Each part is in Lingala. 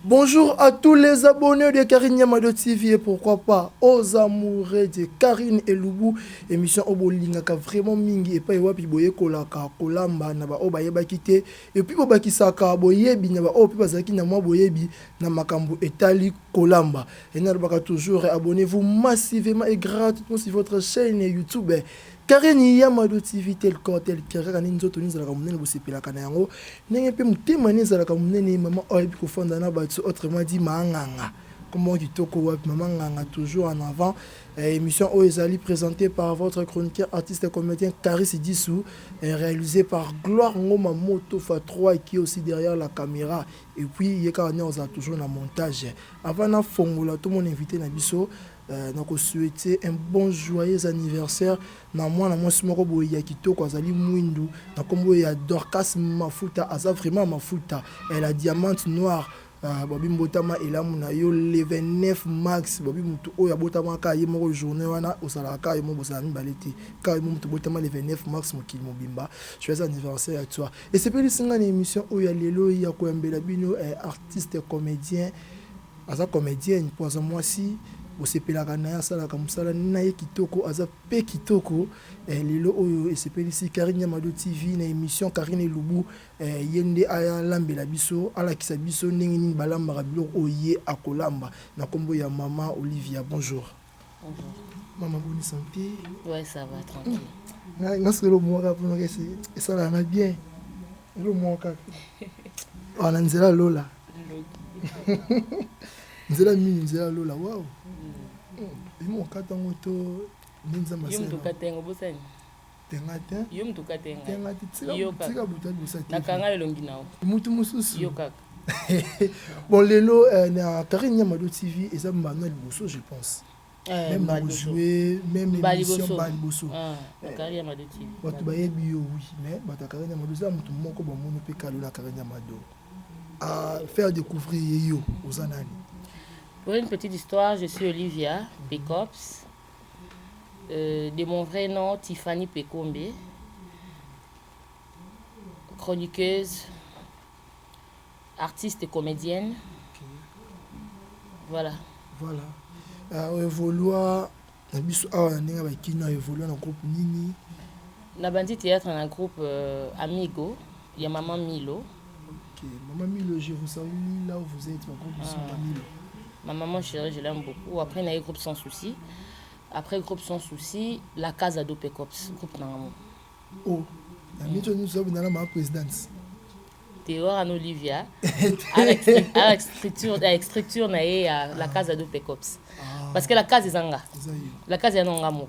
Bonjour à tous les abonnés de Karine Yamado TV et pourquoi pas aux amoureux de Karine et Loubou. Émission Obolingaka vraiment mingi et pas wapi boye kolaka kolamba na ba obaye bakite et puis bobakisaka boyebi na ba opi bazaki na mwa boyebi na makambo etali kolamba. Et n'arbaka toujours abonnez-vous massivement et gratuitement sur votre chaîne YouTube. Karine Yamado TV tel tel kaka nzoto nizala kamunene bosepela kana yango ndenge pe mutema nizala kamunene mama oyebi kofanda na batu autrement dit manganga comment kitoko wapi mama nganga toujours en avant. Émission Oezali présentée par votre chroniqueur artiste et comédien Karis Dissou, réalisé par Gloire Ngoma Moto Fa 3 qui est aussi derrière la caméra et puis yeka on a toujours na montage avant na fongola tout mon invité na biso. Donc souhaiter un bon joyeux anniversaire na mwana mwasi moko boye ya kitoko azali mwindu na kombo ya Dorcas Mafuta aza vraiment mafuta elle a diamante noire babi mbotama elamu na yo le 29 mars babi mutu oya botama ka ye moko journée wana osala ka ye mo bosala mibalete ka ye mutu botama le 29 mars mokili mobimba joyeux anniversaire à toi et c'est peli singa na émission oya lelo ya koembela bino artiste comédien aza comédienne pour ça moi si osepelaka na ya salaka musala na ye kitoko aza pe kitoko lelo oyo esepelisi Karine Yamado TV na émission Karine et Loubou yende aya lambela biso alakisa biso ndenge nini balambaka biloko oye akolamba na kombo ya maman Olivia. Bonjour. Bonjour. Maman bonne santé? Ouais, ça va tranquille. Ngasque le moka pour que c'est ça là bien. Le moka. On a nzela lola. Nzela mini nzela lola wow. Mon katango to ninza masela. Yum to katengo bosani. Tengate. Yum to katenga. Tengate tika butali bosati. Nakanga le longinao. Mutu mususu. Yo kaka. Bon lelo na Karine Yamado TV et ça Manuel Bosso je pense. Même pour jouer même émission Baliboso. Karine Yamado TV. Batu bayebi yo oui mais bata Karine Yamado ça mutu moko ba mono pe kalo na Karine Yamado. À faire découvrir yo aux anani. Pour une petite histoire, je suis Olivia Pekops, de mon vrai nom Tiffany Pekombe, chroniqueuse, artiste et comédienne. Okay. Voilà. Voilà. Évoluer, évoluer dans le groupe Nini. Na bandi théâtre dans un groupe Amigo, il y a Maman Milo. Ok, Maman Milo, je vous salue là où vous êtes, le groupe Milo. Ma maman chérie, je l'aime beaucoup. Après, il y a eu groupe Sans Souci. Après, groupe Sans Souci, la Casa do Pekops, groupe Nangamou. Oh, nous sommes dans la présidence. Théo en Olivia, avec structure, la Casa do Pekops. Parce que la Casa est Zanga. La Casa est Nangamou.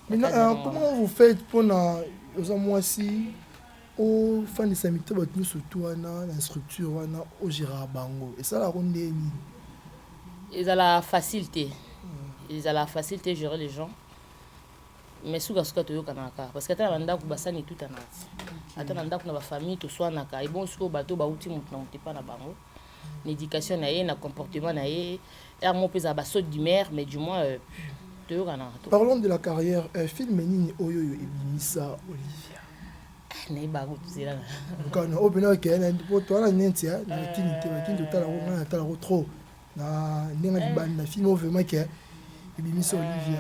Maintenant, comment vous faites pour aux mois-ci au fan de samité, nous surtout la structure, au Girabango. Et ça, la ronde est ils ont la facilité. Ils ont la facilité de gérer les gens. Mais sous parce que tu es au Kanaka. Parce que tu as un endroit où tu es tout en as. Tu as un endroit où tu as famille, tu sois en as. Et bon, si tu as un outil, tu n'es pas en bango. L'éducation, le comportement, il y a un peu de d'humeur, mais du moins, tu es au Kanaka. Parlons de la carrière. Film Nini Oyoyo et Binissa Olivia. Ne ba go tuzela kana obena ke na poto ala nentia na kinite tala ko na tala ko trop na ninga di ban na film vraiment ke Binissa Olivia.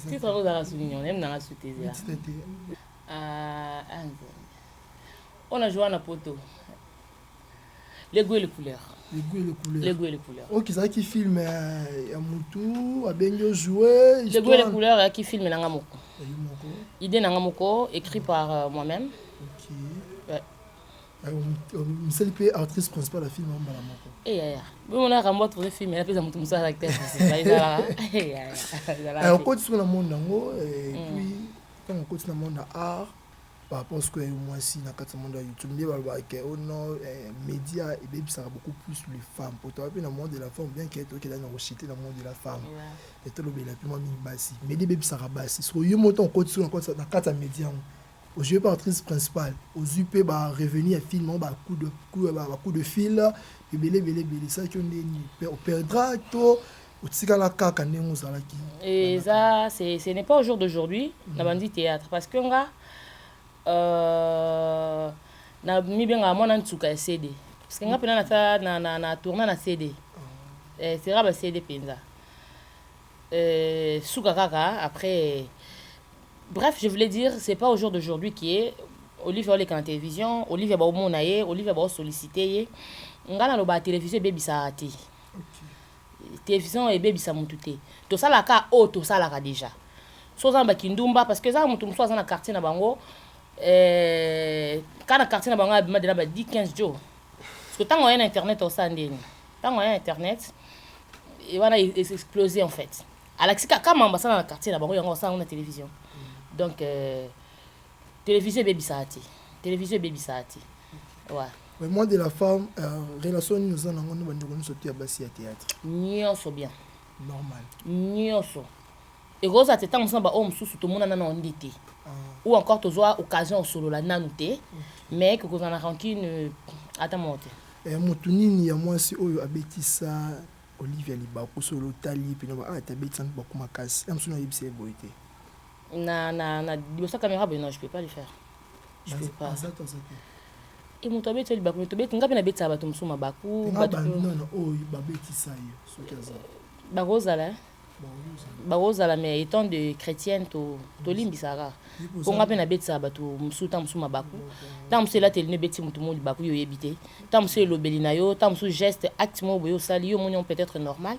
Tu travailles dans la souligne, on aime dans la soutaisie. On a joué à la poto. Les goûts et les couleurs. Les goûts et les couleurs. Les goûts et les couleurs. Ok, c'est ça qui filme à Moutou, à Benyo jouer. Les goûts et les couleurs qui filme Nangamoko. Idée Nangamoko, écrit par moi-même. Ok. Ouais. C'est le actrice principale de la film. Eh, on a un autre film, mais il y a plus de acteur. On continue dans le monde, et puis, quand on continue dans le monde de l'art, par rapport à ce que moi aussi dans le monde de YouTube, les médias et ça a beaucoup plus les femmes. Pour toi, dans le monde de la femme, bien qu'il y ait dans le monde de la femme, et tout le monde est plus bassi. Mais les bébés ça a bassi. Sur YouTube, on continue dans le médias. Au jeu par actrice principale, aux UP va revenir à film, coup de fil, et belé ça qui on perdra tout. Et ça, ce n'est pas au jour d'aujourd'hui, dans le théâtre, parce que na mi benga mona ntuka ya CD parce que nga pena na tourner na CD c'est raba CD penza suka kaka après bref je voulais dire c'est pas au jour d'aujourd'hui qui est Olivier les canaux télévision Olivier ba omonaye Olivier ba solliciter nga na lo ba télévision baby sa ati télévision et baby sa mututé to sala ka o to sala ka déjà so za ba kindumba parce que za mutu muso za na quartier na bango quand le quartier n'a pas de 10-15 jours parce que tant qu'on a internet au sein de tant qu'on a internet il va exploser en fait Alexis quand on va dans le quartier là-bas il y a une télévision donc télévision baby saati ouais mais moi de la femme relation nous en avons nous sortir à Bassi à théâtre nyonso bien normal nyonso et gros ça t'étant ensemble homme sous tout le monde en a endité ou encore tu as occasion solo la nanouté mais que vous en a rancune à ta montée et motunini ya moi si oyo abetisa Olivier Libako solo tali puis ah ta betisa beaucoup makasi am suna yibse boité na sa caméra ben non je peux pas le faire je peux pas et mon tobe tu Libako tobe ngapi na betisa bato musuma baku bato non oyo babetisa yo sokaza bagozala bagozala mais étant de chrétienne to limbisaka konga pe na betisa bato musuta musuma baku tant musu la télé ne beti mutu mo Libako yo yebité tant musu lobeli na yo tant musu geste acte mo boyo sali yo monion peut-être normal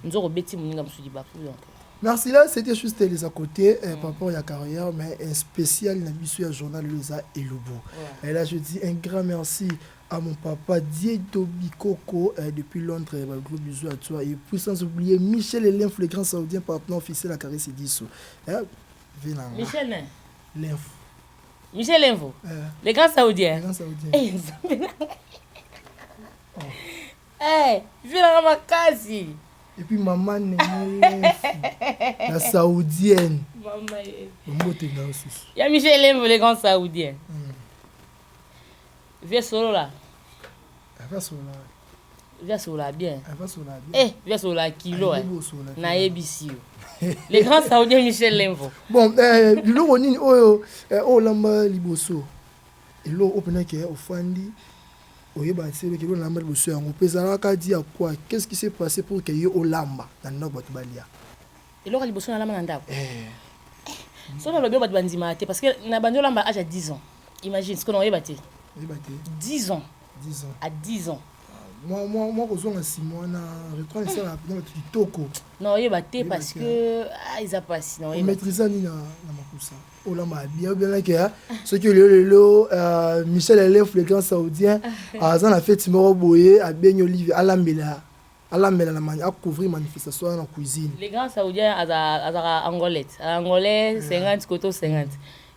nzoro beti muninga musu Libako donc merci là c'était juste les à côté par rapport à la carrière mais un spécial na bisu ya journal Leza et Lobo et là je dis un grand merci à mon papa Diego Bikoko depuis Londres gros bisous à toi et puis sans oublier Michel Elenf le grand saoudien partenaire officiel à Carré Sidiso Michel Lenf Michel Lenf le grand saoudien viens ma case et puis maman la saoudienne maman il y a Michel Lenf le grand saoudien viens solo là viens solo là bien viens solo là kilo na ebisi le grand saoudien Michel Lenf bon biloko nini oyo olamba liboso elo opena ke ofandi oyeba tsebe ke olamba liboso yango pezala ka di quoi qu'est-ce qui s'est passé pour que yo olamba na ndako bato balia elo liboso na lamba na ndako so na lobi bato bandima te parce que na bandi olamba âge à 10 ans imagine ce que on oyeba te 10 ans à 10 ans moi kozonga simo na reprendre ça la kitoko non oyeba te parce que ils a passé non maîtriser ni na makusa olamba bien que ce que le Michel Elenf le grand saoudien aza na fête moko boye a bien Olivier alambela la manière à couvrir manifestation dans la cuisine les grands saoudiens azara angolais 50 koto 50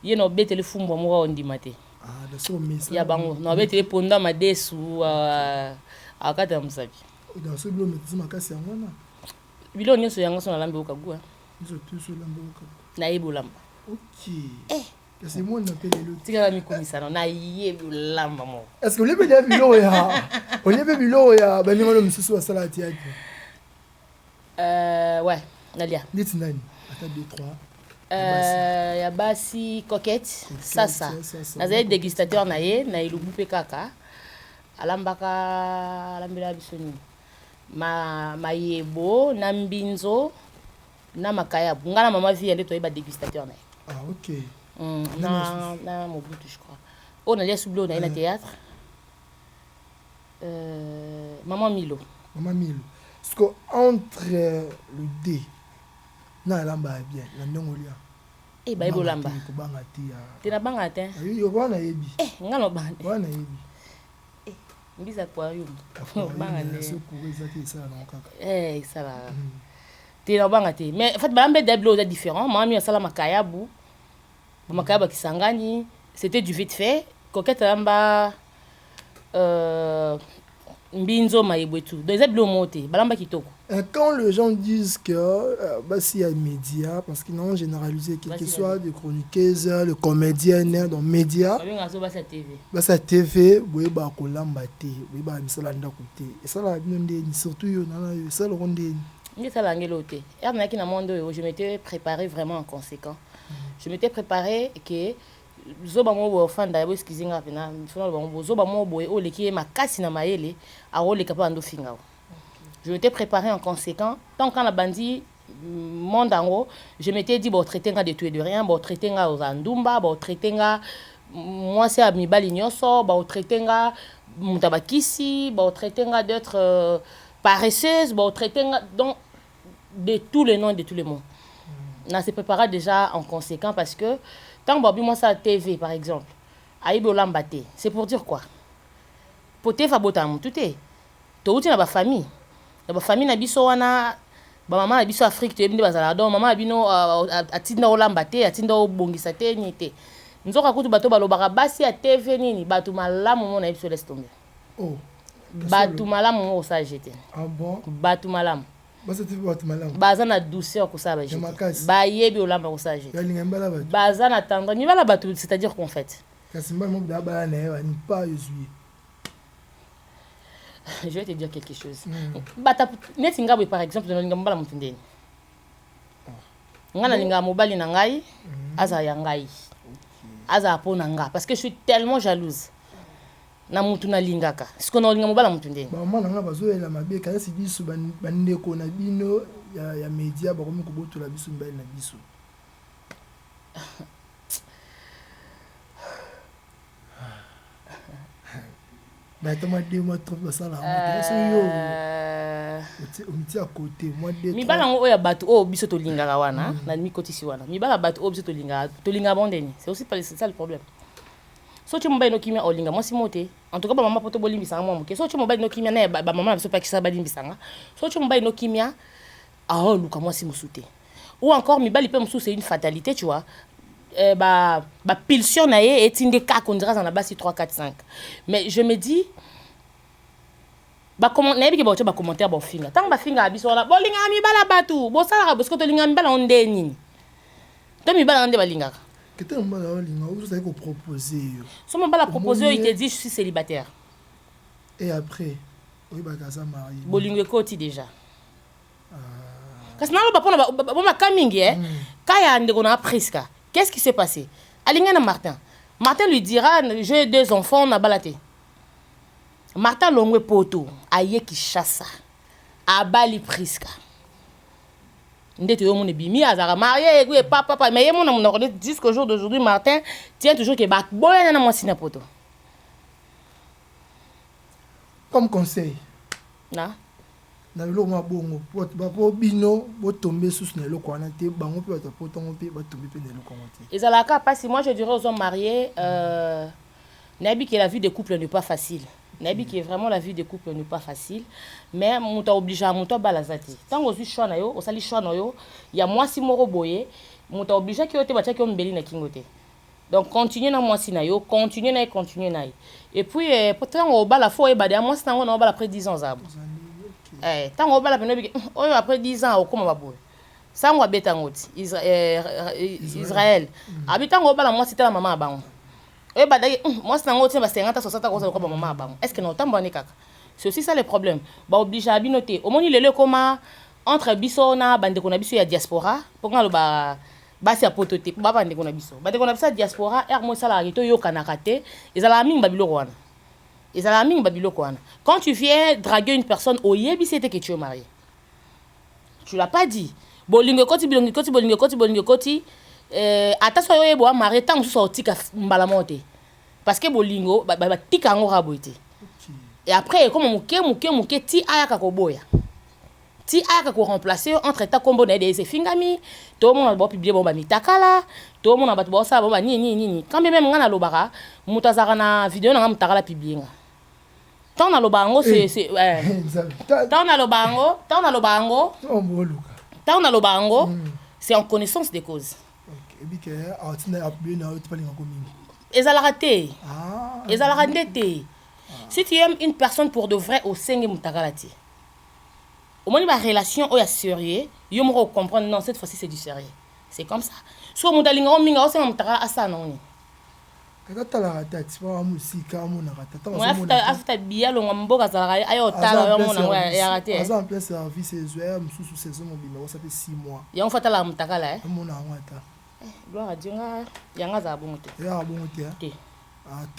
yeno betele fumbo moko ondimate ya bango no betele ponda madesu akata musabi dans ce bilo maîtrise makasi yango na bilo nyonso yango so na lambe okagua na yebolamba ok c'est moi na pele le tika mi komisana na yebolamba mo est-ce que le be bilo ya ba ningo msusu wa salati yake ouais nalia dit nani ata 2 3 ya basi coquette sasa nazali dégustateur na ye na ilubu pe kaka alambela bisoni mayebo na mbinzo na makaya ngana mama vie nde toyeba dégustateur na ye ok na mobutu je crois on allait sous l'eau na théâtre Maman Milo. Maman Milo. Parce que entre le D, na lamba bien, la ndongolia. Eh ba ebo lamba. Ko banga ti ya. Ti na banga te. Yo bana yebi. Ngalo bande. Bana yebi. Mbisa aquarium. Banga ne. So ko ezati ça na kaka. Ça va. Ti na banga te. Mais en fait balambe d'eblo est différent. Maman Milo sala makayabu. Makayabu kisangani, c'était du vite fait. Coquette lamba Mbinzo Maïbouetou. Donc, ils ont monté. Quand les gens disent que s'il y a des médias, parce qu'ils n'ont généralisé, quel que soit des chroniqueuses, le comédien, donc médias, c'est la TV, oui, bah, Kolambate, oui, bah, mais ça l'a côté. Et ça l'a surtout, ça l'a rendu. Je m'étais préparé vraiment en conséquent. Je m'étais préparé que. Zoba mo fan da yabo skizinga pena fona ba zoba mo boye o leki makasi na mayele a o leka pa ndo finga. Je m'étais préparé en conséquent tant quand la bandi monde en haut je m'étais dit bon traiter nga de tout et de rien bon traiter nga aux andumba bon traiter nga moi c'est ami bali nyoso bon traiter nga mutabakisi bon traiter nga d'être paresseuse bon traiter nga donc de tous les noms de tous les mots. On s'est préparé déjà en conséquent parce que tant que moi ça TV par exemple, aïbo lambate, c'est pour dire quoi? Poté fa botam tout est. To uti na ba famille. Na ba famille na biso wana ba maman na biso Afrique to ebinde bazala donc maman abino atinda olambate, atinda obongisa te nyete. Nzoka kutu bato balobaka basi ya TV nini bato malamu mona biso laisse tomber. Oh. Bato malamu mo sa jeter. Ah bon? Bato malamu. Baza na douceur ko sa ba jeter. Ba yebi olamba ko sa jeter. Baza na tendre ni bala bato c'est-à-dire qu'en fait. Je vais te dire quelque chose. Bata netinga par exemple dans ngamba la mutundeni. Ngana linga mobali na ngai aza ya ngai. Aza po na nga parce que je suis tellement jalouse. Na mutu na lingaka siko na linga mobala mutu ndeni ba mwana nga bazoyela mabe kaya si biso bandeko na bino ya media ba komi kobotola biso mbali na biso ba toma de moi trop basala so yo omiti à côté moi de mi bala ngo oya bato o biso to lingaka wana na mi kotisi wana mi bala bato o biso to linga bondeni c'est aussi pas ça le problème. So tu m'as dit que olinga moi si moté en tout cas maman poto bolimbi sanga moi so tu m'as dit que na ba maman biso pa kisa balimbi sanga so tu m'as dit que ah luka moi si musute ou encore mi bali pe musu c'est une fatalité tu vois ba pulsion na ye etinde ka qu'on dirait na basi 3 4 5 mais je me dis ba comment na bi ke ba to ba commentaire ba finga tant ba finga biso la bolinga mi bala batu bo sala parce que to linga mi bala onde nini to mi bala onde balinga. Qu'est-ce que vous avez proposé? Si on m'a proposé, il te dit je suis célibataire. Et après, oui, bah ça marié. Bolingue koti déjà. Parce que non, on coming quand il y a un presque. Qu'est-ce qui s'est passé? Alingana Martin. Martin lui dira j'ai 2 enfants on a balaté. Martin longwe poto aye qui chasse a bali presque. Ndete yo mon bimi azara marié et papa mais mon on connaît jusqu'au jour d'aujourd'hui Martin tient toujours que ba boya na moi sina poto. Comme conseil. Na lo ma bongo ba po bino bo tomber sous na lo kwana te bango pe ba poto ngo pe ba tomber pe na lo kwana te. Ezalaka parce que moi je dirais aux hommes mariés nabi que la vie de couple n'est pas facile. Nabi qui est vraiment la vie de couple n'est pas facile mais on t'a obligé à monter balazati tant que choix na yo o sali choix na yo ya moi si moro boye on t'a obligé que te bacha que mbeli na kingote donc continuer na moi si na yo continuer na et puis pourtant au bala faut e bada moi si na on bala après 10 ans zabo tant au bala penobi après 10 ans au comment ba boye sango abeta ngoti Israël habitant au bala moi si ta maman abango. Moi, c'est un autre 50 60 comme maman avant. Est-ce que non tambane kaka? C'est aussi ça le problème. Ba obligé à binoter. Au moins il le comment entre biso na bande ko na biso ya diaspora pour nga lo ba si a potote ba bande ko na biso. Bande ko na biso diaspora er mo sala rito yo kanaka te. Ezala mingi babilo wana. Ezala mingi babilo wana. Quand tu viens draguer une personne au yebi c'était que tu es marié. Tu l'as pas dit. Bolingo koti bolingo koti attention yo ebo marié tant que sorti ka mbala monte parce que bolingo ba tika ngo raboité Et après, comme mouké, ti ayaka koboya. Ti ayaka ko remplacer entre temps comme bonne des fingami, tout le monde va publier bon ba mitakala, tout le monde va ba ça bon ba ni. Quand même ngana lobaka, mutazaka na vidéo na mutakala publier nga. Tant na lobango c'est tant na lobango, c'est en connaissance des causes. OK, bike artina appelé na tu pas linga komingi. Ezalaka te. Ezalaka te. Si tu aimes une personne pour de vrai au senge mutakala ti. Au moins, ma relation est sérieuse. Je me comprends, non, cette fois-ci, c'est du sérieux. C'est comme ça. Soit mon dalinga, on minga, c'est un mutara à ça, non. Quand tu as la rata, tu vas à musique, à mon rata. Moi, after bien, on m'a beaucoup à aïe, au talent, on a raté. En plein service, c'est joué, sous saison, mobile, ça fait 6 mois. Il y a un fatal à mutaka là. Mon arata. Gloire à Dieu, il y a un zabon. Il y a un bon thé.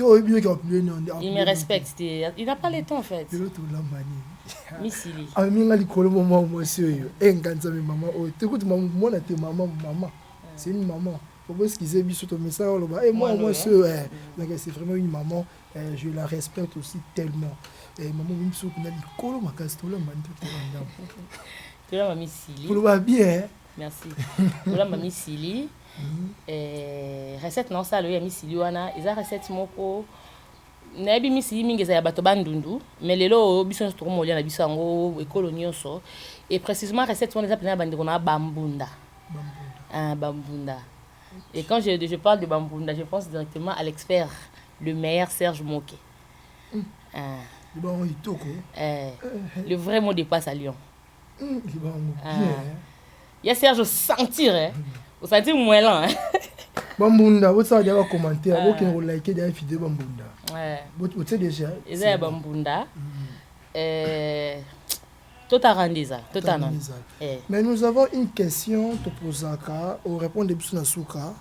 Il me respecte. Il n'a pas le temps en fait. Missili. C'est une maman. C'est vraiment une maman. Je la respecte aussi tellement. Maman, tu l'as mamie Sili. Vous le bien. Merci. Tu l'as mamie Sili. Recette non ça le ya misili wana eza recette moko na bi misili mingi za ya bato bandundu mais lelo biso to mo lia na biso ngo ekolo nyonso et précisément recette wana eza pena bandeko na bambunda. Bambunda. Et quand je parle de bambunda, je pense directement à l'expert, le meilleur Serge Moké. Le vrai mot dépasse à Lyon. Il y a Serge au sentir hein. Au sentir moellan hein. Bambunda, vous savez déjà commenter, vous qui nous likez des vidéos bambunda. Vous savez déjà. Ils ont bambunda. Tout a rendu ça, tout a rendu. Mais nous avons une question te poser on répond des bisous dans souka.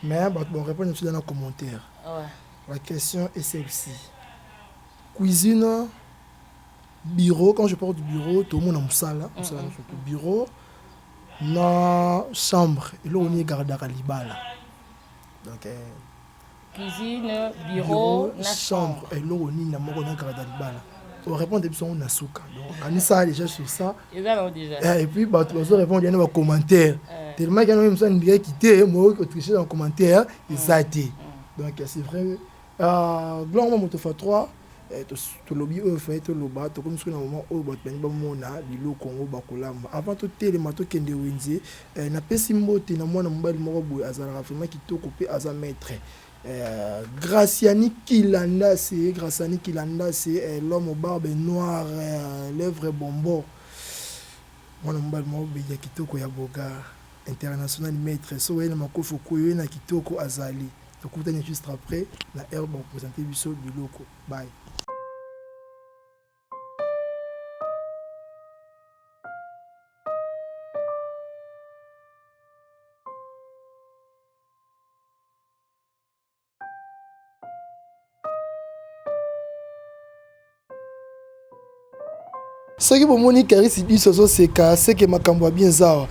Mais on répond des bisous dans les commentaires. La question est celle-ci. Cuisine, bureau, quand je parle du bureau, tout le monde a un salle, bureau, na chambre, et là on est gardé à l'ibala. Donc cuisine, bureau, na chambre, et là on est gardé à l'ibala. On répond des bisous dans souka. Donc on est ça déjà sur ça. Et puis on répond dans les commentaires. Tellement qu'il y a même ça une qui quitté, moi qui tricher dans les commentaires, et ça a été. Donc c'est vrai. Blanc moto fa 3 to lobby fait to loba to comme sur na moment o bot ben ba mona bilo Congo bakolamba avant to telema to kende wenze na pesi mbote na mwana mbali moko boy azala vraiment kitoko pe aza maître Graciani Kilanda c'est l'homme au barbe noire lèvres bonbon mwana mbali moko be kitoko ya boga international maître so ena makofu koyo na kitoko azali. Donc, vous êtes juste après, la herbe va présenter du sol du loco. Bye. Ce qui est Kari Sibi Soso c'est que ma cambo bien ça.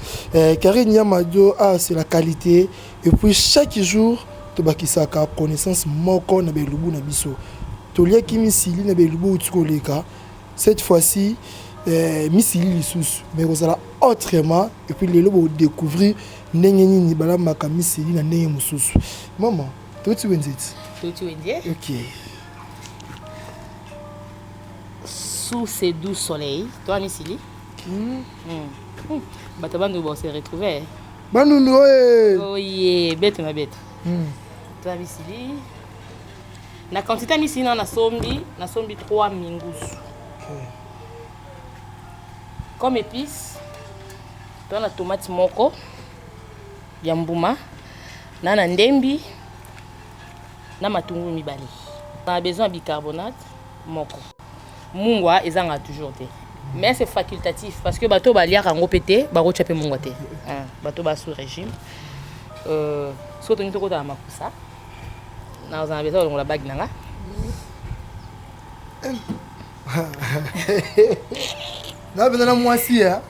Kari Nyamado c'est la qualité et puis chaque jour tobakisaka connaissance moko na belubu na biso tolia ki misili na belubu utikoleka cette fois-ci misili lisusu mais kozala autrement et puis lelo bo découvrir ndenge nini bala maka misili na ndenge mususu maman toti wenzeti OK sous ces doux soleils toi misili batabando bo se retrouver banunu oh yeah bête na bête toi misili na quantité misili na sombi 3 mingus comme épice toi na tomate moko ya mbuma na ndembi na matungulu mibale na besoin de bicarbonate moko mungwa ezanga toujours te mais c'est facultatif parce que bato balia kango pété baro chapé mungwa te bato ba sous régime soto ni toko ta makusa na ozana besoin de la bague nanga na bena moi si hein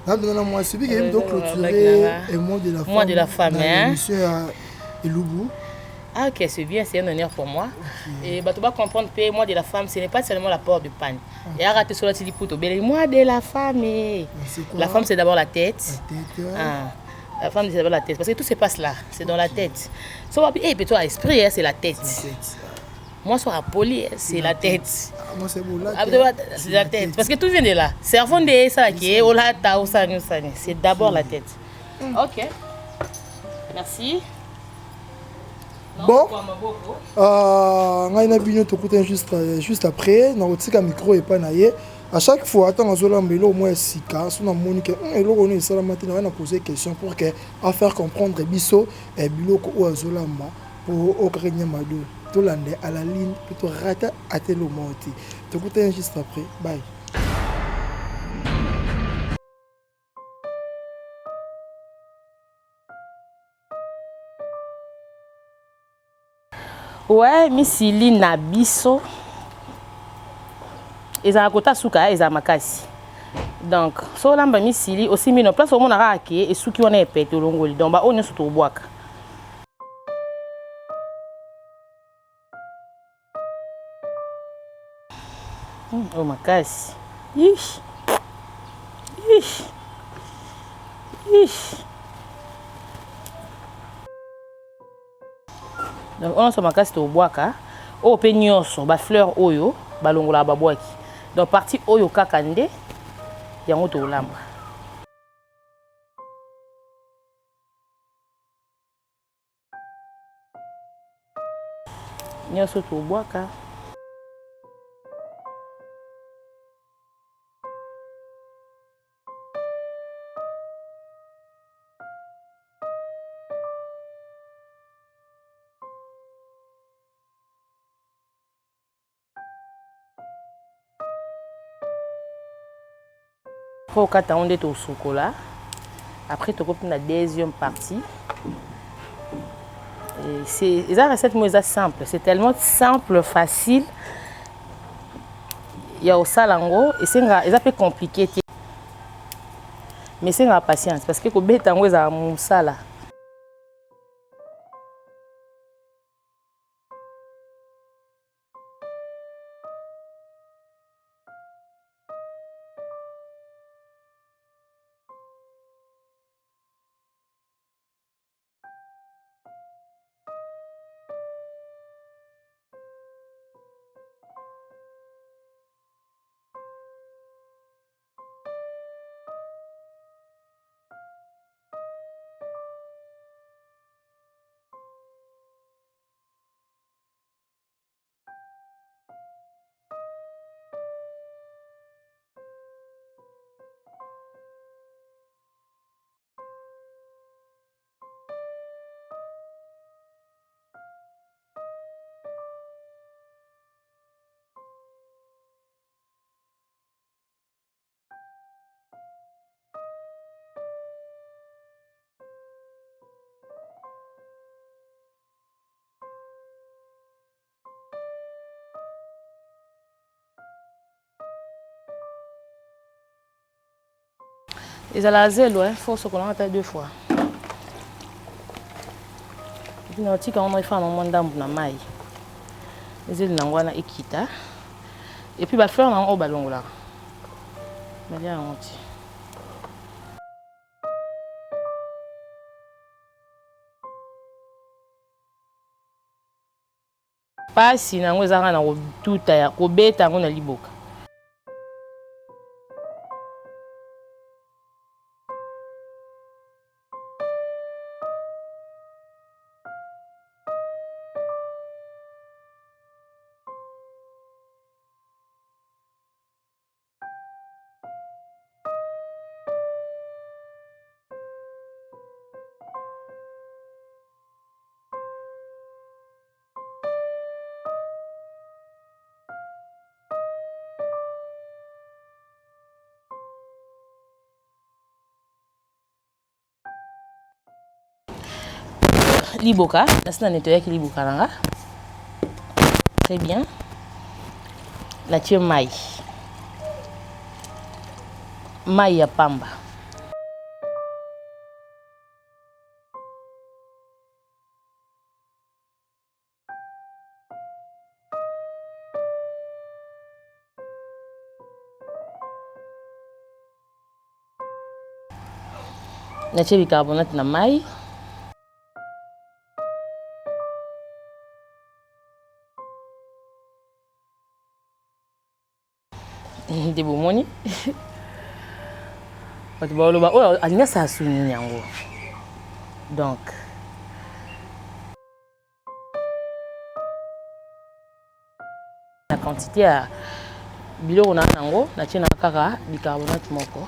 na bena moi si bi que donc clôturer et mot de la femme hein monsieur Elubu Ah, ok, c'est bien, c'est un honneur pour moi. Et bah, tu vas comprendre que moi de la femme, ce n'est pas seulement la porte de panne. Et arrêtez sur la télé pour te dire, moi de la femme. La femme, c'est d'abord la tête. La femme, c'est d'abord la tête. Parce que tout se passe là, c'est dans la tête. Soit, et puis toi, esprit, c'est la tête. Moi, soit poli, c'est la tête. Moi, c'est bon, là. C'est la tête. Parce que tout vient de là. Cerveau de ça, c'est d'abord la tête. Ok. Merci. Bon, ngai na bino tokuta juste après na otika micro et pas naie à chaque fois tant azola mbelo moi sika sona monique eloko no esala matina na poser question pour que à faire comprendre biso et biloko o azola mba pour okrenya mado to lande à la ligne plutôt rata à tel moment tokuta juste après bye. Ouais, misili na biso. Eza kota suka eza makasi. Donc, so lamba misili aussi mino place au mona rake et suki wana epete olongoli. Donc ba onyo soto boaka. Oh makasi. Ish. Ish. Ish. Donc on se makasi to boaka. O pe nyonso ba fleur oyo balongola ba boaki. Donc partie oyo kakande yango to lamba. Nyonso to boaka. Pour kata on est au chocolat. Après tu coupes la deuxième partie. C'est la recette moi simple, c'est tellement simple, facile. Il y a au salango et c'est un peu compliqué. Mais c'est la patience parce que ko beta ngo za musala. Ils ont la zèle, il faut se connaître deux fois. Et puis, on a fait un moment d'ambre dans maille. Les ailes n'ont ekita. Et puis, bah faire un haut ballon là. Mais bien, on dit. Pas si nango ezanga na tuta ya ko beta ngo na liboka. Liboka, là c'est nettoyer qui liboka là. Très bien. La tire maille. Maille ya pamba. natie bicarbonate na mai. De bomoni. Bato baloba oyo alinga sa suni yango. Donc la quantité à biloko na nango natie na kaka bicarbonate moko.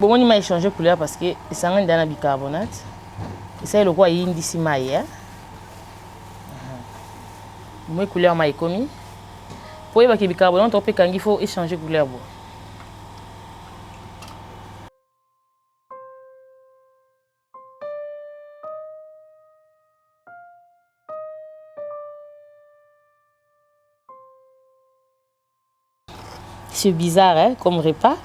Bon, on m'a échangé couleur parce que ça a un bicarbonate. Et ça, le quoi, il y a ici maïe. Moi, couleur m'a commis. Pour y avoir du bicarbonate, on peut quand il faut échanger couleur. C'est bizarre, hein, comme repas.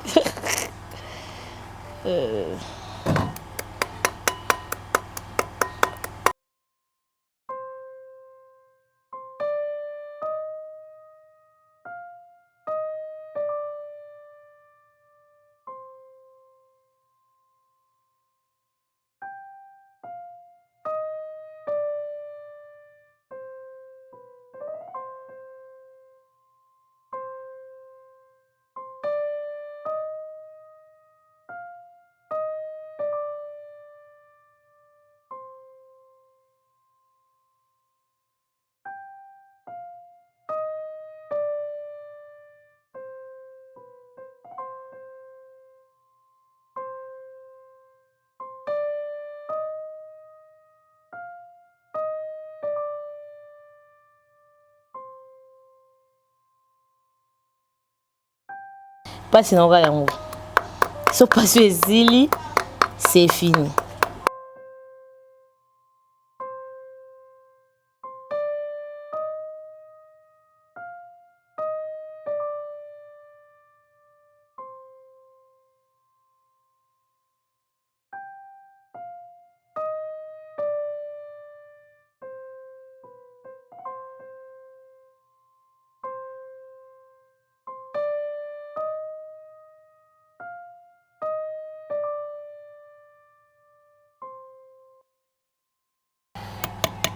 Pas sinon, si on passe les c'est fini.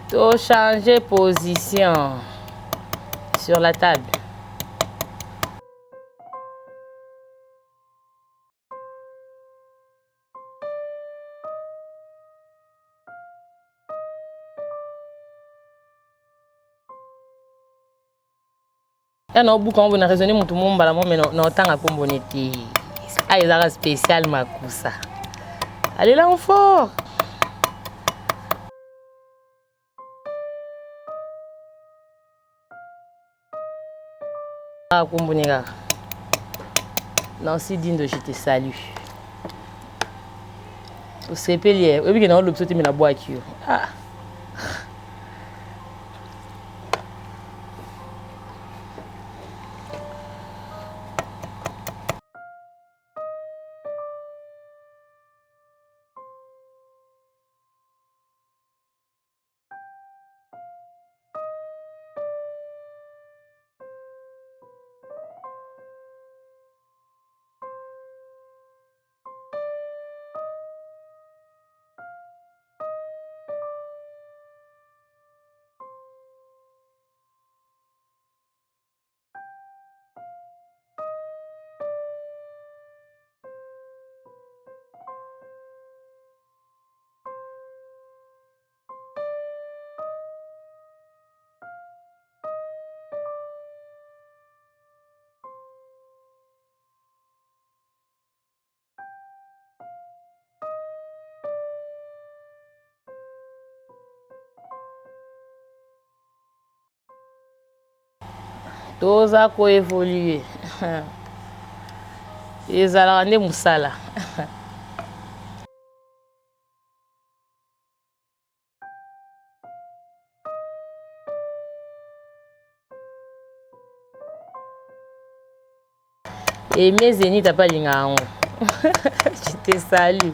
To changer position sur la table. Et non, beaucoup on a raisonné tout le monde bala mais non tant à pomboneti. Ah, il a spécial ma cousa. Allez là en fort. Ah, Kumbonega. Nancy Dindo, je te salue. Au CPLR, oui, il y a l'option de la voiture. Ah. Toza ko évoluer. Ezala nde musala. Et mes ennemis t'as pas linga. Je te salue.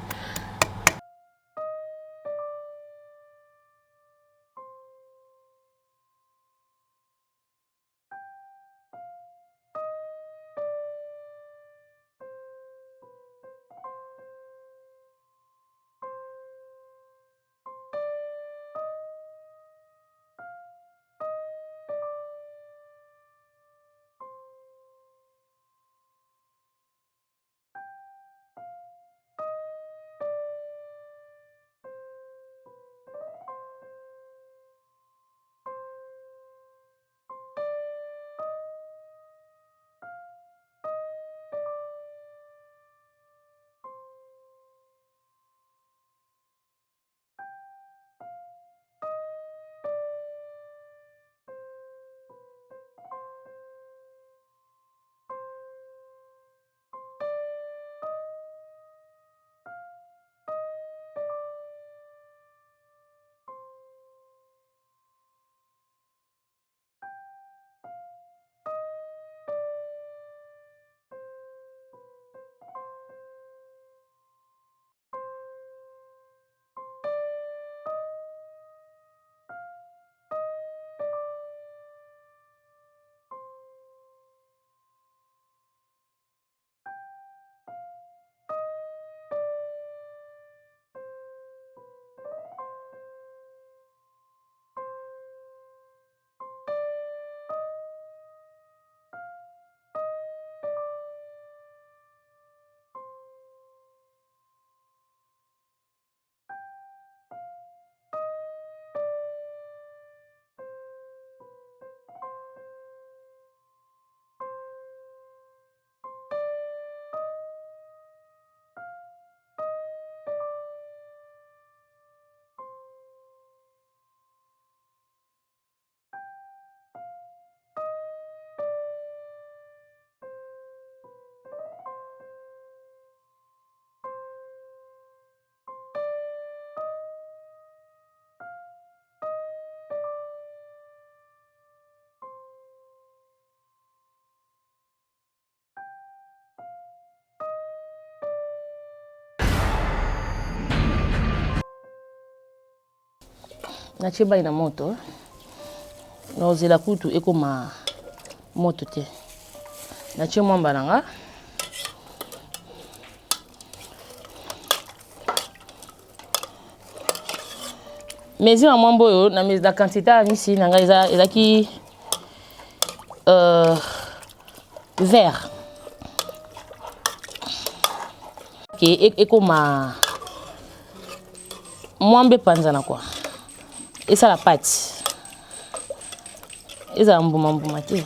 natie bai na moto naozela kutu ekoma moto te natie mwamba na nga mesure ya mwamba oyo na quantité ya misi na nga ezalaki vert ekoma mwambe panzana kwa esala pati ezala mbuma te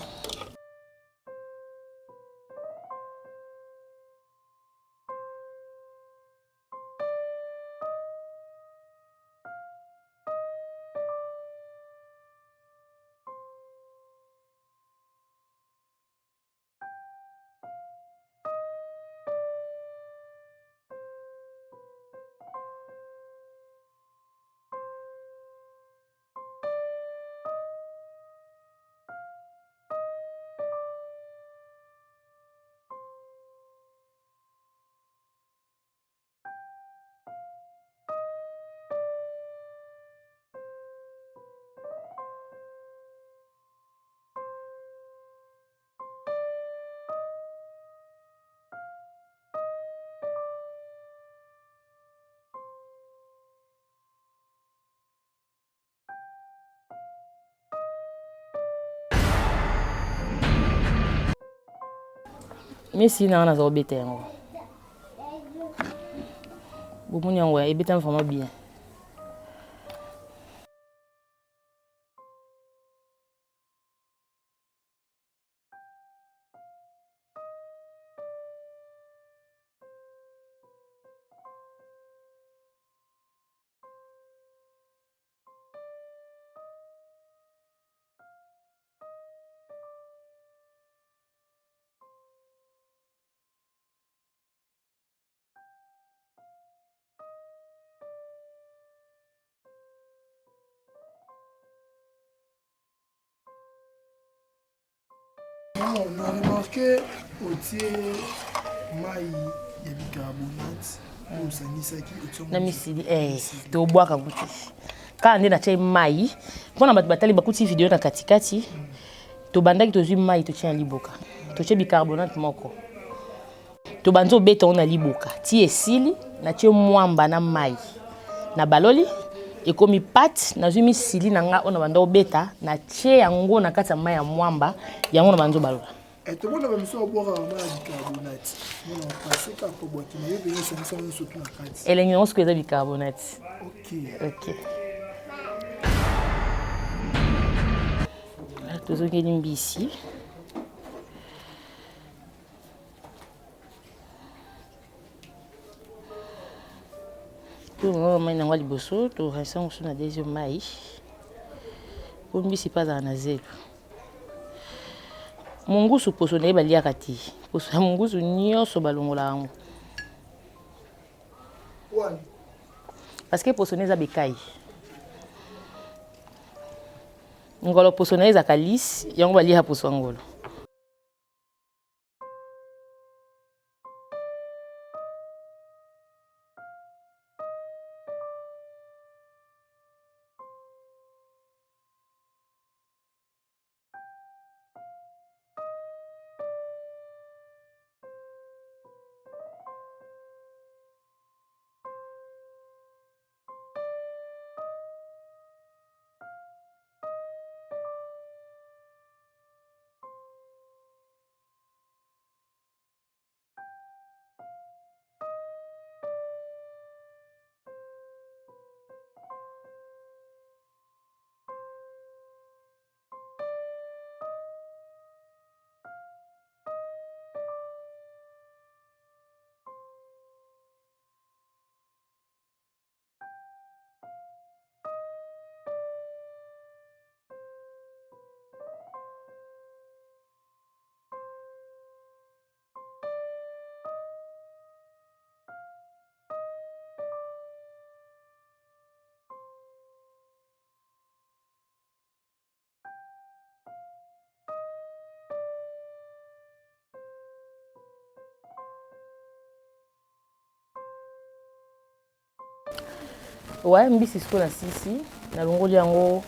misi na nga naza kobeta yango bomoni yango ebetami vraiment bien On a remarqué au mai ya bicarbonate osangisaki na misili tobwaka kuti kaka nde natia mai mpona bato batali bakuti video na katikati tobandaki tozwi mai totia na liboka totie bicarbonate moko tobanzi obeta ngo na liboka ti esili natie mwamba na mai na baloli ekomi pate nazwi misili na nga ona banda obeta natie yango na kati ya mai ya mwamba yango na banzo balola tobona bamiso babwaka mai ya bicarbonate mona pase kaka bwaki na yo mpenza esangisa ngo soki na kati elengi yango soki eza bicarbonate ok tozongeli mbisi to mai nango liboso toranisa ngo so na deuxième mai po mbisi mpe azala na zelo mungusu poso na ye baliaka te poso ya mungusu nyonso balongola yango parce que poso na eza bekai ngolo poso na ye ezaka lisi yango baliaka poso ya ngolo Ouais, mbisi siko na sisi. Na longoli yango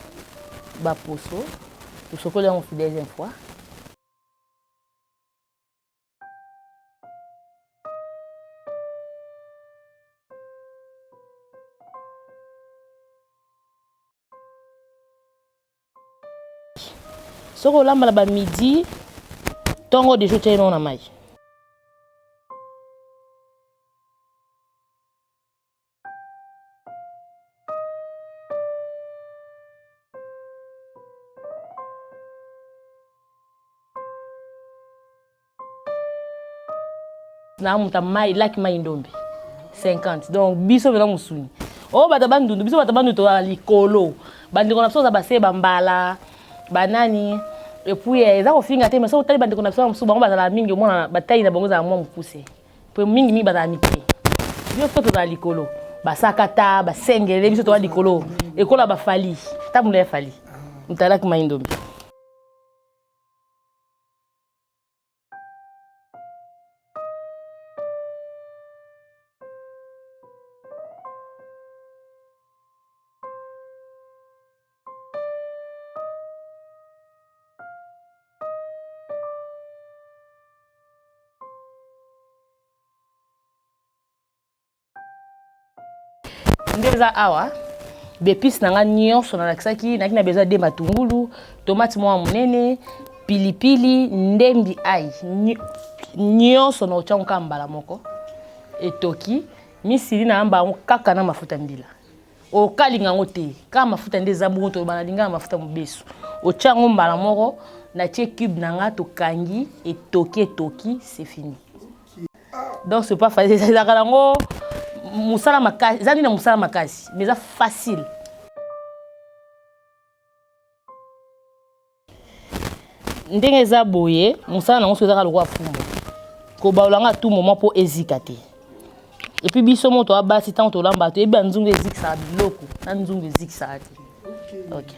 ba poso. Tosokoli yango deuxième fois. Soko olamba ba midi, tongo de jour na mai. Na muta mai laki mai ndombe 50 donc biso vena musuni oh bata bandundu biso bata bandu to likolo bandiko na biso za base bambala banani et puis eza ko finga te mais so tali bandiko na biso musu bango bazala mingi mona batayi na bango za mwa mupuse pe mingi mi bazala mike biso to za likolo basakata basengele biso to likolo ekola bafali tamule fali mutalaki mai ndombe. Ndeza awa bepis nanga nyonso na lakisaki naki na besoin de matungulu tomate mwa munene pilipili ndembi ai nyonso na otya nka mbala moko etoki misili na amba kaka na mafuta mbila okalinga ngo te ka mafuta ndeza bongo to banalinga mafuta mobesu otya ngo mbala moko na tie cube nanga to kangi etoki c'est fini. Donc c'est pas facile ça kalango musala makasi zani na musala makasi mais ça facile. Ndenge za boye musala nango soza kaloko afumbo ko baolanga tout moment pour ezikate et puis biso moto abasi tant to lamba to eba nzungu ezikisa biloko na nzungu ezikisa ati. OK.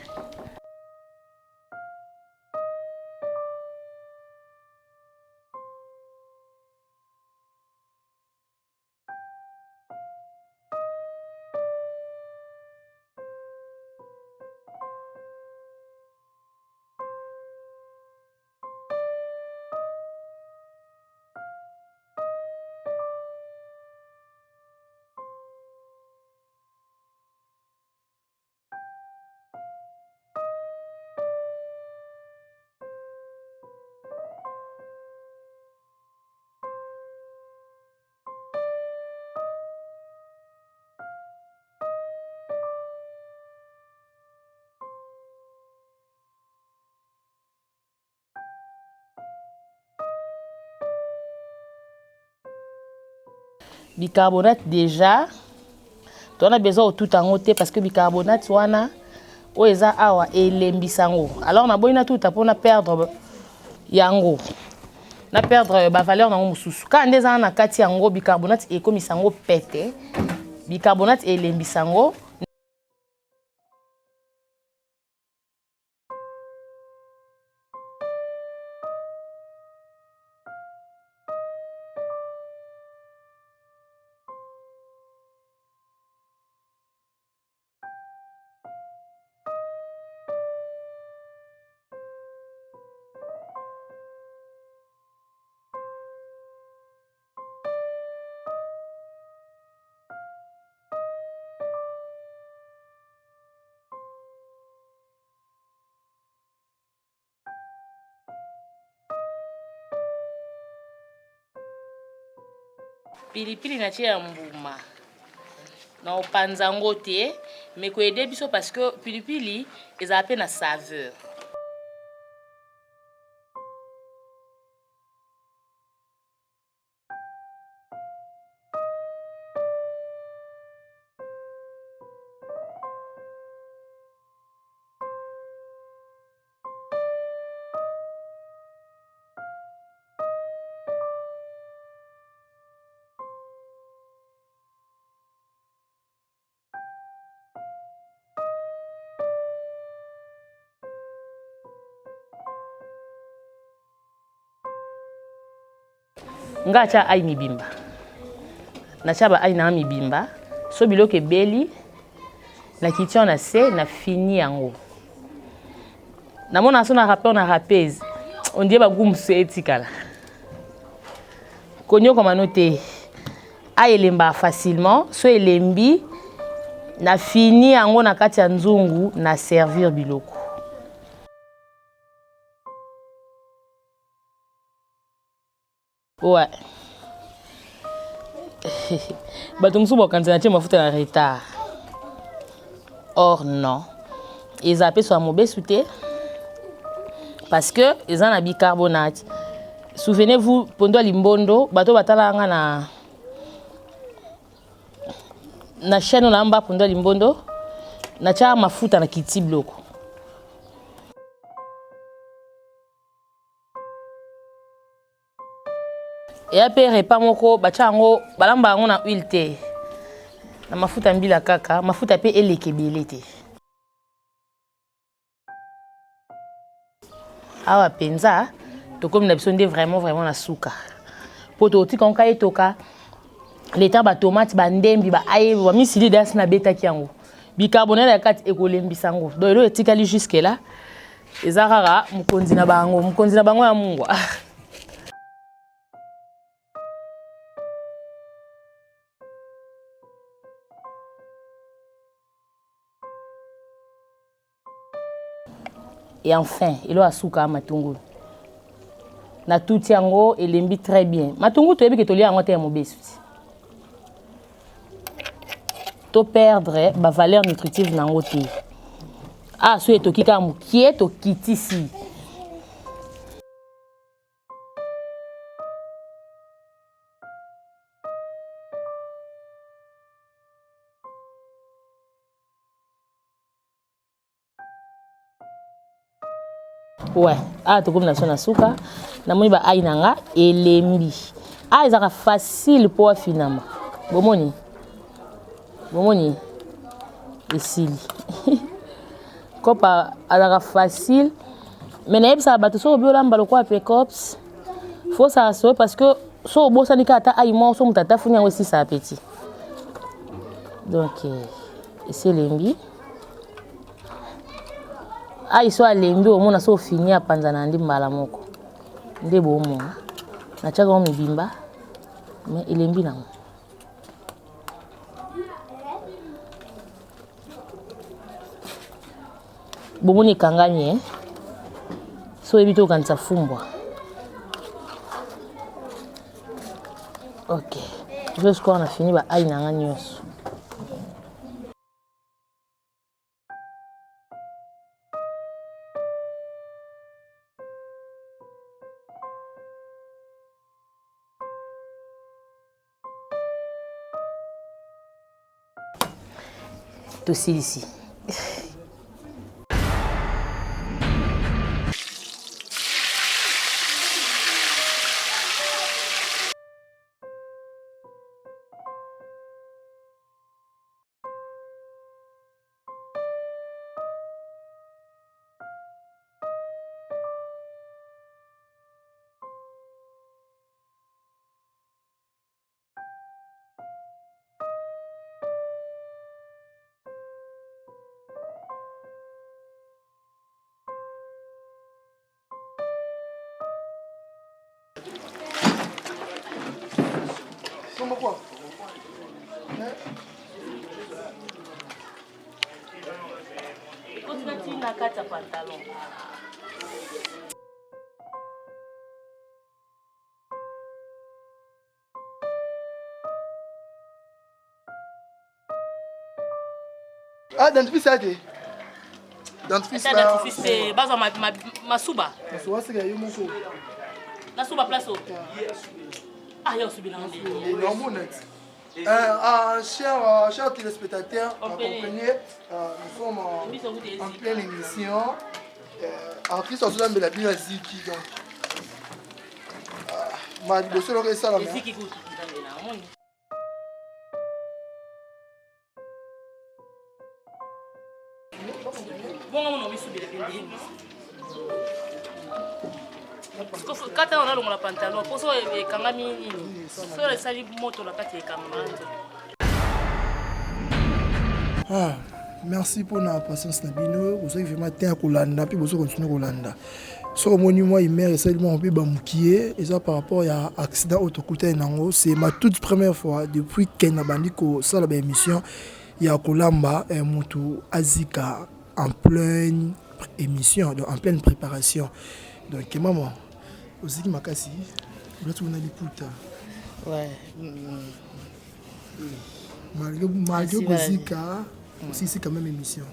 Bicarbonate déjà tu as besoin de tout en côté parce que bicarbonate wana o eza awa elembisango alors na boina tout pour na perdre yango na perdre ba valeur na mususu quand ndeza na kati yango bicarbonate e komisango pete bicarbonate elembisango. Pilipili na tia mbuma na opanza ngo te mais ko aider biso parce que pilipili eza à peine na saveur. Nga cha ai mibimba na chaba ai na mibimba so biloko ebeli na kiti on a se na fini yango na mona so na rappeur na rappeuse on dit ba gum se etikala konyo comme noté a elemba facilement so elembi na fini yango na kati ya nzungu na servir biloko ouais bato mosusu bakanisa na tie mafuta na retard or non eza apeso ya mobesu te parce que eza na bicarbonate. Souvenez-vous pondo ya limbondo bato batalanga na chaîne na mba pondo ya limbondo na tia mafuta na kiti bloko et après repas moko batia yango balamba yango na huile te na mafuta mbila kaka mafuta pe elekebele te awa penza tokomi na biso nde vraiment na suka po totika onka etoka leta ba tomate ba ndembi ba aye ba misili das na betaki yango bicarbonate ya kati ekolembisa yango donc elo etikali jusque là eza rara mukonzi na bango ya mungwa et enfin elo asuka matungulu na tout yango elembi très bien matungulu toyebi ke tolia yango te ya mobesu to perdre ba valeur nutritive nango te ah so etoki ka mukie to kitisi ouais ah to comme na sona suka na moni ba ainanga elembi ah ezaka facile pour finalement bomoni esili kopa azaka facile mais na yebisa bato so obiolamba lokwa pe cops faut ça so parce que so bosani ka ata aimo so mutata funi yango si ça appétit donc esi lembi ah iso alembi omona so fini apanza na ndi mbala moko nde bomona na chaka omibimba mais elembi nango bomoni kanganye so ebito kanisa fumbwa ok je crois on a fini ba ai nanga nyonso tosilisi Comment quoi? Continue na kati ya pantalon. Ah, dentifrice ça été. Dentifrice là. Dentifrice c'est bazo ma suba. Masuba c'est que yo moko. La suba place au. Ah, yo subi langue. Non bon net. Chers téléspectateurs, comprenez, nous sommes en pleine émission. Artiste en de la ville à Ziki. Donc, ma de seul aurait ça là. Ziki goûte. Bon, on a mis subi la ville. Quand on a le pantalon, pour ça, quand on a mis sur les salles moto la carte est quand même. merci pour la patience Nabino. Vous savez vraiment temps Kolanda puis vous continuer Kolanda. Sur mon moi il mère seulement un peu bamoukier et ça par rapport à accident autocoute nango, c'est ma toute première fois depuis qu'elle n'a bandi ko ça la émission il y a Kolamba et Moutou Azika en pleine émission donc en pleine préparation. Donc maman aussi qui m'a cassé. Là tu on a les puta. Ouais. Malgré Azika aussi c'est quand même émission.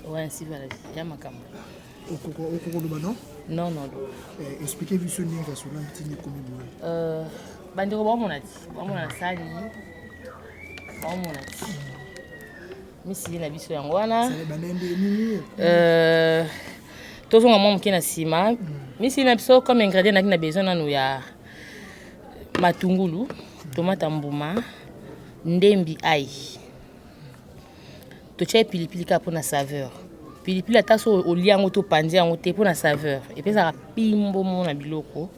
Ouais, ainsi va. Il y a ma caméra. Au cours de non? Non, non. Expliquez-vous ce n'est pas sur l'antenne comme vous. Bandiro ba mon ati. Ba mon asali. Ba mon ati. Misi na biso yango wana. Ça les banende nini? Tozonga mo mke na sima. Misi na biso comme ingrédient na besoin nanu ya matungulu, tomate mbuma, ndembi ai. Tocha pilipili ka pour na saveur. Pilipili ata so oliango to pandi yango te pour na saveur. Et puis ça pimbo mo na biloko.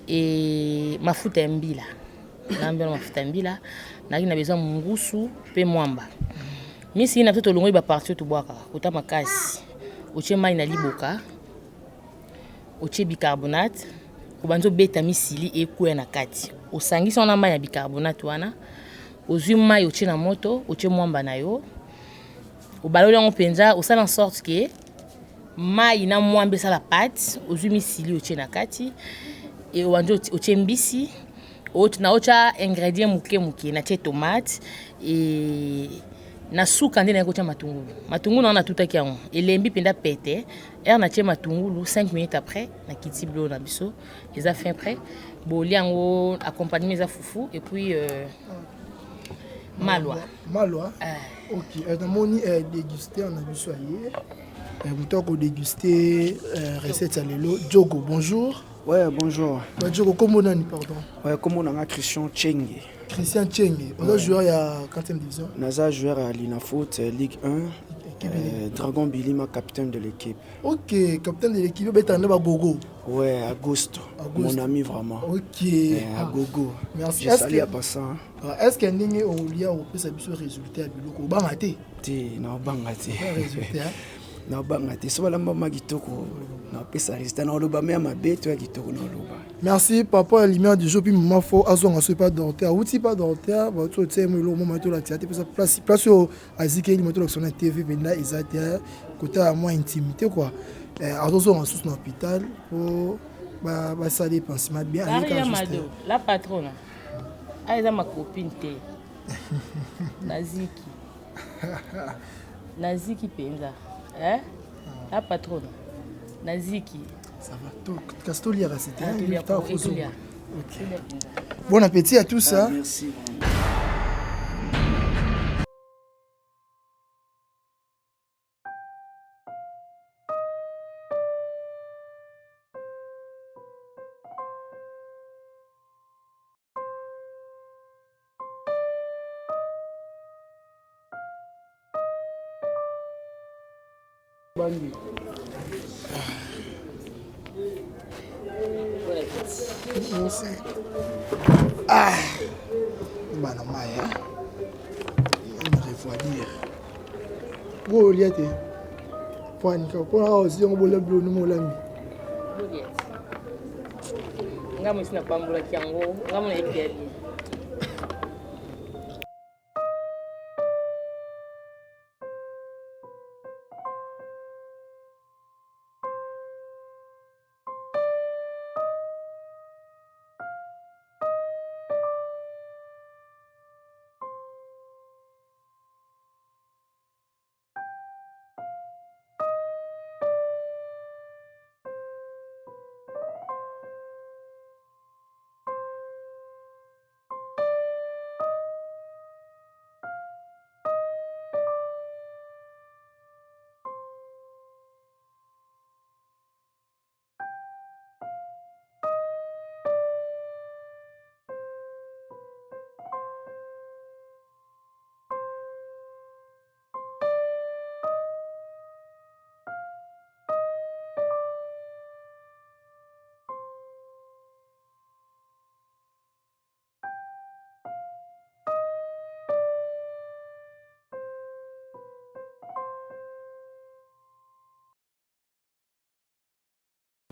Et mafuta mbila. Nambela mafuta mbila. Na besoin mungusu pe mwamba. Misi na toto longo ba partir to boaka. Kota makasi. Oche mai na liboka. Oche bicarbonate. Obanzo beta misili ekwe na kati. Osangisa na mai ya bicarbonate wana. Ozwi mai oche na moto, oche mwamba na yo. Obaloli yango penza, osala en sorte que mai na mwamba sa la pâte, ozwi misili oche na kati. Et obanzo oche mbisi. Na ocha ingrédient muke na tie tomate et na suka ndena ko tia matungulu. Matungulu na tutaki yango. Elembi penda pete. Na tie matungulu 5 minutes après na kiti blo na biso. Eza fin prêt. Boli yango accompagner za fufu et puis malwa. Malwa. OK. Namoni déguster on a biso hier. Mutoko déguster recette à lelo. Djogo, bonjour. Ouais, bonjour. Djogo, comment on pardon? Ouais, comment on a Christian Chenge. Christian Chenge. On a joué à 4e division. Naza joueur à l'Inafoot Ligue 1. Dragon Bilima, capitaine de l'équipe. Ok, capitaine de l'équipe, tu as Gogo. Ouais, Augusto. Mon ami vraiment. Ok. À Gogo. Merci. Je salue à passant. Est-ce qu'il y a un résultat à Biloko? Bangate. Non, bangate. Résultat. Non, bangate. So balamba magitoko. Non, pesa résultat. Non, loba mais ma bête toi gitoko non loba. Merci papa, lumière du jour puis maman faut azonga so pas dentaire. Outi pas dentaire, ba to tsemo lo moment to la théâtre place au azike ni moto sur la TV benda ezata côté à moins intimité quoi. Azonga sous l'hôpital pour ba ça dépense ma bien avec la patronne. Elle est ma copine té. Naziki penza. Hein? La patronne. Naziki. Ça va tout. Castolia, c'était un bon appétit à tous. Merci. Ah, bana maya, il me refroidir. Bon, il y a des points qui ont aussi un bol de bleu, nous l'ami. Ngamu sina pambula kiango, ngamu na ekiadi.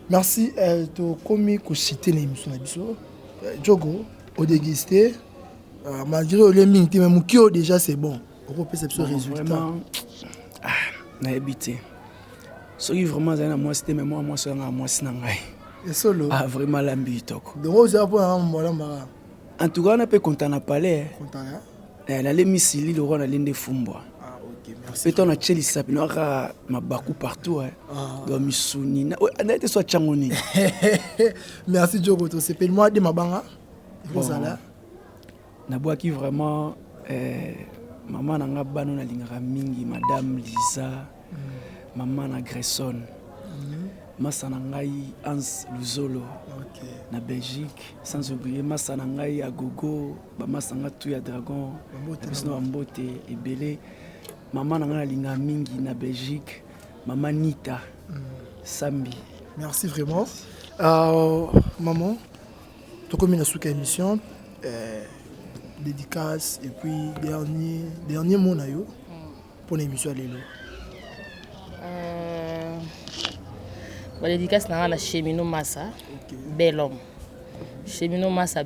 Merci to komi ko citer l'émission na biso. Djogo au dégusté malgré le minti mais mukio déjà c'est bon. On peut percevoir résultat. Vraiment na habité. Ce qui vraiment c'est moi c'était mais moi c'est moi c'est ngai. Et solo. Ah vraiment lambi toko. Donc on a pas un mola mara. En tout cas on a pas content à parler. Content hein. La lemisili le roi na linde fumbwa. Ah OK, merci. Peut-on a cheli sapino ka mabaku partout hein. Do misuni na na été soit changoni. Merci Djogo to c'est moi de mabanga. Bon ça là. Na boaki vraiment maman nanga bano na lingaka mingi madame Lisa. Maman na Gresson. Massa na ngai Hans Luzolo. OK. Na Belgique, sans oublier Massa na ngai à Gogo, ba Massa nga tu ya Dragon, Bisno Mbote et Belé. Maman na nga linga mingi na Belgique, maman Nita. Sambi. Merci vraiment. Maman, tu comme une souka émission dédicace et puis dernier mot na yo pour l'émission Lelo. Dédicace na Chemino Massa, bel homme. Chemino Massa,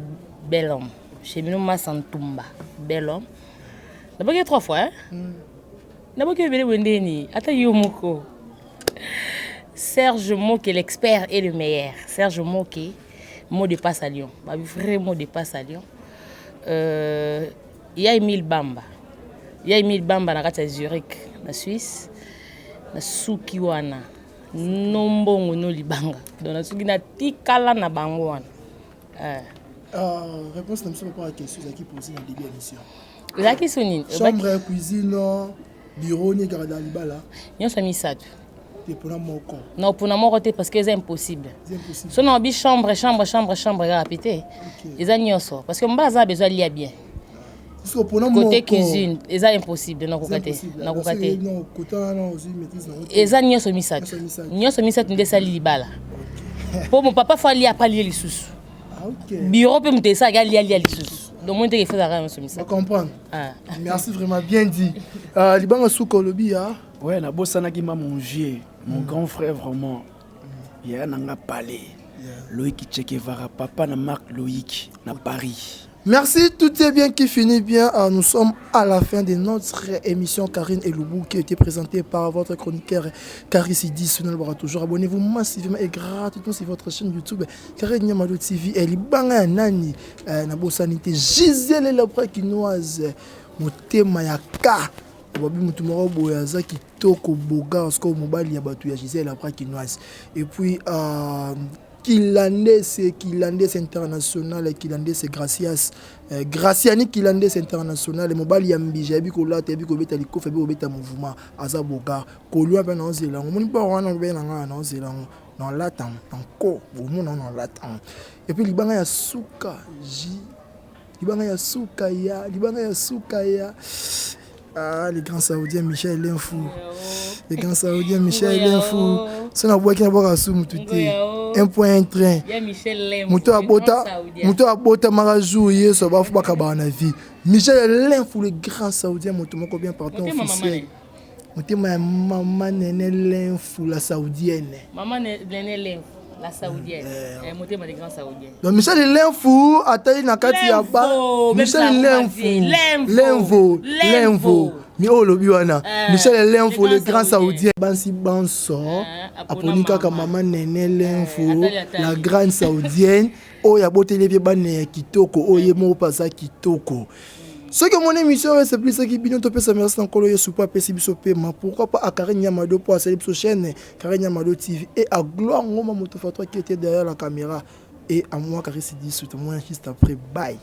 bel homme. Chemino Massa Ntumba, bel homme. D'abord, il y a 3 fois. Hein? D'abord, il y a Wendeni. Attends, Yomoko. Serge Moké, l'expert et le meilleur. Serge Moké, mot de passe à Lyon. Vrai mot de passe à Lyon. Il y a Emile Bamba. Il y a Emile Bamba à Zurich, en Suisse. Na Sukiwana. Nombongo no libanga donc nasuki na tikala na bango wana réponse na biso par rapport à question qui posé dans début émission la question ni chambre cuisine bureau ni garda libala nyonso misato te pona moko non pona moko te parce que c'est impossible so na bi chambre ga répéter eza nyonso parce que mbaza a besoin lier bien côté cuisine eza impossible na kokate non côté non aussi maîtrise na eza nyonso misato nde sali libala po mon papa fa lia pa lia lisusu bureau pe mutesa ga lia lisusu donc moi te fait ça nyonso misato comprendre merci vraiment bien dit libanga suko lobi ya ouais na bosana ki ma manger mon grand frère vraiment ya nanga parler Loïc Tchekevara papa na Marc Loïc na Paris. Merci, tout est bien qui finit bien. Nous sommes à la fin de notre émission Karine et Loubou qui a été présentée par votre chroniqueur Karis Sidi. Toujours abonnez-vous massivement et gratuitement sur votre chaîne YouTube Karine Nyamado TV. Et libanga nani nabo sanité Gisèle la prakinoise motema ya ka babi mutu moko boya za kitoko boga parce que mobali ya batu ya Gisèle la prakinoise. Et puis Kilandais international, Kilandais c'est Gracias. Graciani Kilandais international, mobile yambi jabi ko la tebi ko beta liko febi ko beta mouvement azaboga ko lua ben on zelang moni ba wana ben nga na zelang dans latam tanko au monde dans latam et puis libanga ya suka libanga ya suka ya les grands saoudiens Michel Lenfou. Les grands saoudiens Michel Lenfou. C'est na bois qui na bois sous mututé. Un point un train. Il y a Michel Lenfou. Muto abota marajou yeso ba fu bakaba na vie. Michel Lenfou le grand saoudien muto moko bien partant officiel. Muto maman Nene Lenfou la saoudienne. Maman Nene Lenfou. La saoudienne. Monté ma des grands saoudiens. Donc Michel Lenfou atayi na kati ya ba. Michel Lenfou. Mi olobi wana. Michel Lenfou le grand saoudien. Bansi Banso. Aponika ka maman Nene Lenfou la grande saoudienne. Oya botele vie bane kitoko oye mo pasa kitoko. Ce que mon émission c'est plus ce qui bino topé ça merci encore yo soupa pesi biso pema pourquoi pas à Karine Nyamado pour accéder sur chaîne Karine Nyamado TV et à Gloire Ngoma Motofatwa qui était derrière la caméra et à moi Karis dit tout moi juste après bye.